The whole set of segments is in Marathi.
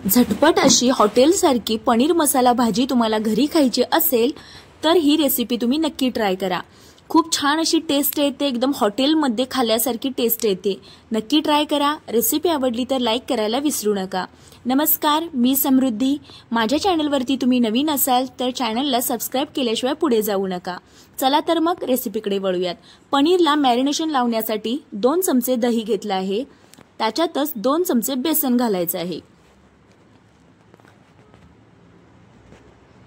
झटपट अशी हॉटेलसारखी पनीर मसाला भाजी तुम्हाला घरी खायची असेल तर ही रेसिपी तुम्ही नक्की ट्राय करा। खूप छान अशी टेस्ट येते, एकदम हॉटेलमध्ये खाल्ल्यासारखी टेस्ट येते। नक्की ट्राय करा। रेसिपी आवडली तर लाईक करायला विसरू नका। नमस्कार, मी समृद्धी। माझ्या चॅनलवरती तुम्ही नवीन असाल तर चॅनलला सबस्क्राइब केल्याशिवाय पुढे जाऊ नका। चला तर मग रेसिपीकडे वळूयात। पनीरला मॅरिनेशन लावण्यासाठी 2 चमचे दही घेतले आहे, त्याच्यातच 2 चमचे बेसन घालायचे आहे।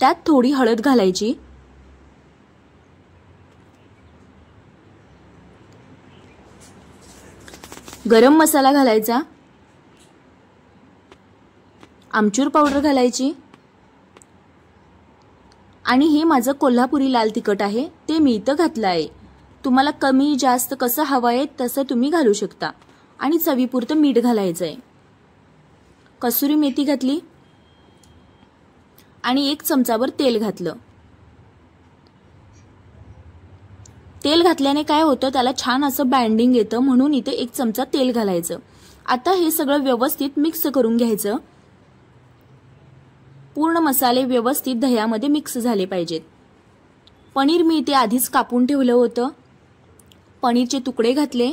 त्यात थोडी हळद घालायची, गरम मसाला घालायचा, आमचूर पावडर घालायची आणि हे माझं कोल्हापुरी लाल तिखट आहे ते मी इथं घातलं आहे। तुम्हाला कमी जास्त कसं हवं आहे तसं तुम्ही घालू शकता आणि चवीपुरतं मीठ घालायचं आहे। कसुरी मेथी घातली आणि 1 चमचाभर तेल घातलं। तेल घातल्याने काय होतं, त्याला छान असं बाइंडिंग येतं, म्हणून इथे 1 चमचा तेल घालायचं। आता हे सगळं व्यवस्थित मिक्स करून घ्यायचं। पूर्ण मसाले व्यवस्थित दह्यामध्ये मिक्स झाले पाहिजेत। पनीर मी इथे आधीच कापून ठेवलं होतं, पनीरचे तुकडे घातले।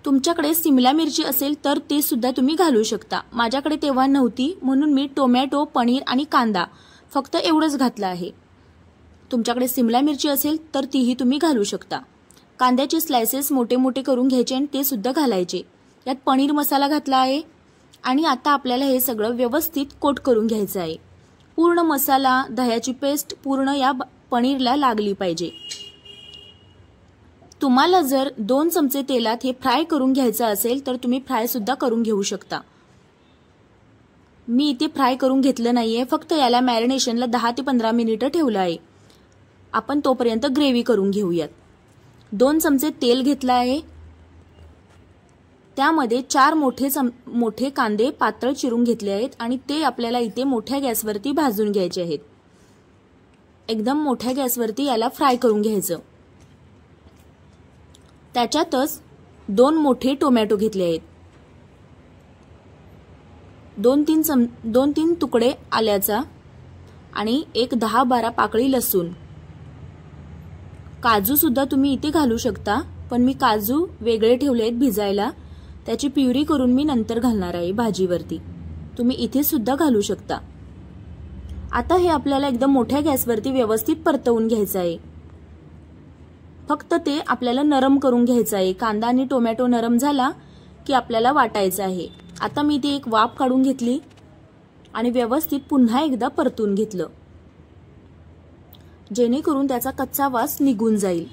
तुमच्याकडे शिमला मिरची असेल तर ते सुद्धा तुम्ही घालू शकता। माझ्याकडे तेव्हा नव्हती म्हणून मी टोमॅटो, पनीर आणि कांदा फक्त एवढंच घातलं आहे। तुमच्याकडे शिमला मिरची असेल तर तीही तुम्ही घालू शकता। कांद्याचे स्लाइसेस मोठे मोठे करून घ्यायचे आणि ते सुद्धा घालायचे। यात पनीर मसाला घातला आहे आणि आता आपल्याला हे सगळं व्यवस्थित कोट करून घ्यायचं आहे। पूर्ण मसाला, दह्याची पेस्ट पूर्ण या पनीरला लागली पाहिजे। तुम्हाला जर 2 चमचे तेलात हे फ्राय करून घ्यायचं असेल तर तुम्ही फ्राय सुद्धा करून घेऊ शकता। मी इथे फ्राय करून घेतलं नाहीये, फक्त याला मॅरिनेशनला 10 ते 15 मिनिटं ठेवलं आहे। आपण तोपर्यंत ग्रेव्ही करून घेऊयात। 2 चमचे तेल घेतलं आहे, त्यामध्ये 4 मोठे कांदे पातळ चिरून घेतले आहेत आणि ते आपल्याला इथे मोठ्या गॅसवरती भाजून घ्यायचे आहेत। एकदम मोठ्या गॅसवरती याला फ्राय करून घ्यायचं। त्याच्यातच 2 मोठे टोमॅटो घेतले आहेत, 2-3 तुकडे आल्याचा आणि 10-12 पाकळी लसूण। काजू सुद्धा तुम्ही इथे घालू शकता, पण मी काजू वेगळे ठेवले आहेत भिजायला, त्याची प्युरी करून मी नंतर घालणार आहे भाजीवरती। तुम्ही इथे सुद्धा घालू शकता। आता हे आपल्याला एकदम मोठ्या गॅसवरती व्यवस्थित परतवून घ्यायचं आहे। फक्त ते आपल्याला नरम करून घ्यायचं आहे। कांदा आणि टोमॅटो नरम झाला की आपल्याला वाटायचं आहे। आता मी इथे एक वाफ काढून घेतली आणि व्यवस्थित पुन्हा एकदा परतून घेतलं, जेणेकरून त्याचा कच्चा वास निघून जाईल।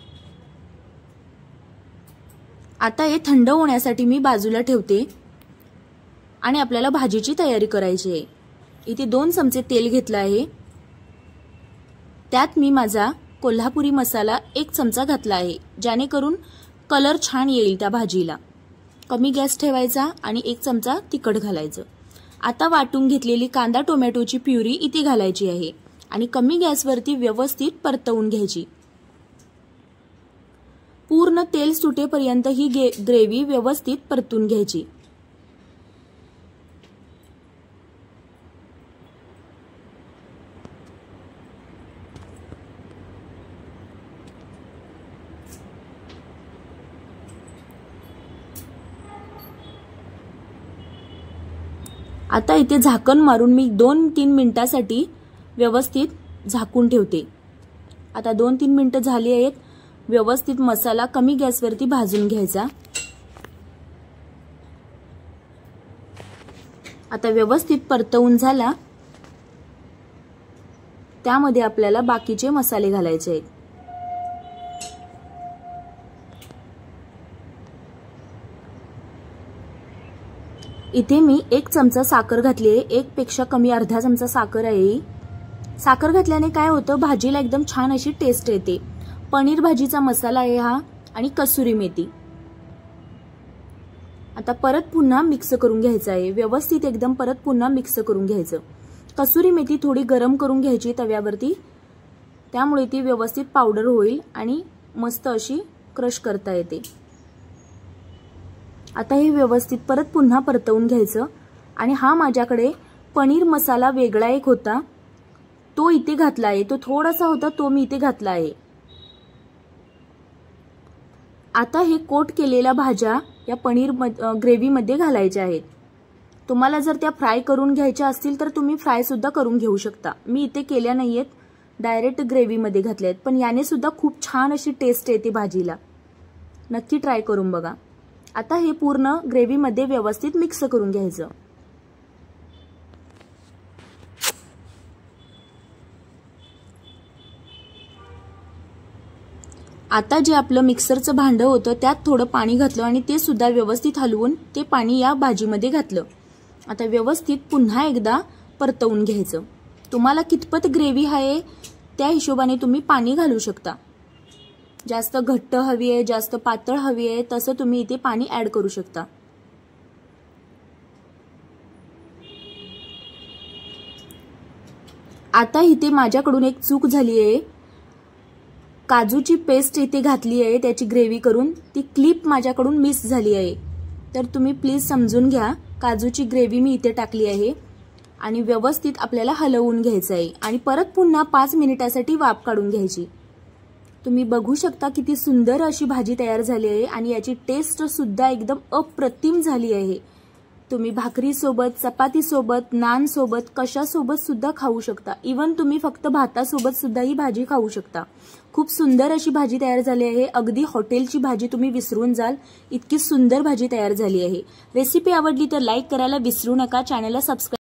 आता हे थंड होण्यासाठी मी बाजूला ठेवते आणि आपल्याला भाजीची तयारी करायची आहे। इथे 2 चमचे तेल घेतलं आहे, त्यात मी माझा कोल्हापुरी मसाला 1 चमचा घातला आहे, जेणेकरून कलर छान येईल त्या भाजीला। कमी गॅस ठेवायचा आणि 1 चमचा तिखट घालायचं। आता वाटून घेतलेली कांदा टोमॅटोची प्युरी इथे घालायची आहे आणि कमी गॅसवरती व्यवस्थित परतवून घ्यायची। पूर्ण तेल सुटेपर्यंत ही ग्रेव्ही व्यवस्थित परतून घ्यायची। आता इथे झाकण मारून मी 2-3 मिनिटांसाठी व्यवस्थित झाकून ठेवते। आता 2-3 मिनिटं झाली आहेत। व्यवस्थित मसाला कमी गॅसवरती भाजून घ्यायचा। आता व्यवस्थित परतवून झाला, त्यामध्ये आपल्याला बाकीचे मसाले घालायचे आहेत। इथे मी 1 चमचा साखर घातली आहे, 1 पेक्षा कमी अर्धा चमचा साखर आहे। साखर घातल्याने काय होतं, भाजीला एकदम छान अशी टेस्ट येते। पनीर भाजीचा मसाला आहे हा आणि कसुरी मेथी। आता परत पुन्हा मिक्स करून घ्यायचं आहे, व्यवस्थित एकदम परत पुन्हा मिक्स करून घ्यायचं। कसुरी मेथी थोडी गरम करून घ्यायची तव्यावरती, त्यामुळे ती व्यवस्थित पावडर होईल आणि मस्त अशी क्रश करता येते। आता हे व्यवस्थित परत पुन्हा परतवून घ्यायचं आणि हा माझ्याकडे पनीर मसाला वेगळा एक होता, तो इथे घातला आहे. तो थोडासा होता, तो मी इथे घातला आहे. आता हे कोट केलेल्या भाज्या या पनीर ग्रेव्हीमध्ये घालायच्या आहेत. तुम्हाला जर त्या फ्राय करून घ्यायच्या असतील तर तुम्ही फ्राय सुद्धा करून घेऊ शकता. मी इथे केल्या नाहीयेत, डायरेक्ट ग्रेव्हीमध्ये घातल्या आहेत. पण याने सुद्धा खूप छान अशी टेस्ट येते भाजीला. नक्की ट्राय करून बघा. आता हे पूर्ण ग्रेव्हीमध्ये व्यवस्थित मिक्स करून घ्यायचं. आता जे आपलं मिक्सरचं भांडं होतं त्यात थोडं पाणी घातलं आणि ते सुद्धा व्यवस्थित हलवून ते पाणी या भाजीमध्ये घातलं. आता व्यवस्थित पुन्हा एकदा परतवून घ्यायचं. तुम्हाला कितपत ग्रेव्ही आहे त्या हिशोबाने तुम्ही पाणी घालू शकता. जास्त घट्ट हवी आहे, जास्त पातळ हवी आहे, तसं तुम्ही इथे पाणी ऍड करू शकता. आता इथे माझ्याकडून एक चूक झाली आहे. काजूची पेस्ट इथे घातली आहे त्याची ग्रेव्ही करून, ती क्लिप माझ्याकडून मिस झाली आहे. तर तुम्ही प्लीज समजून घ्या. काजूची ग्रेव्ही मी इथे टाकली आहे आणि व्यवस्थित आपल्याला हलवून घ्यायचं आहे आणि परत पुन्हा 5 मिनिटासाठी वाफ काढून घ्यायची. तुम्ही बघू शकता किती सुंदर अशी भाजी तयार झाली आहे आणि याची टेस्ट सुद्धा एकदम अप्रतिम झाली आहे. तुम्ही भाकरी सोबत, चपाती सोबत, नान सोबत, कशासोबत सुद्धा खाऊ शकता. इवन तुम्ही फक्त भातासोबत सुद्धा ही भाजी खाऊ शकता. खूप सुंदर अशी भाजी तयार झाली आहे. अगदी हॉटेलची भाजी तुम्ही विसरून जाल, इतकी सुंदर भाजी तयार झाली आहे. रेसिपी आवडली तर लाईक करायला विसरू नका. चॅनलला सबस्क्राईब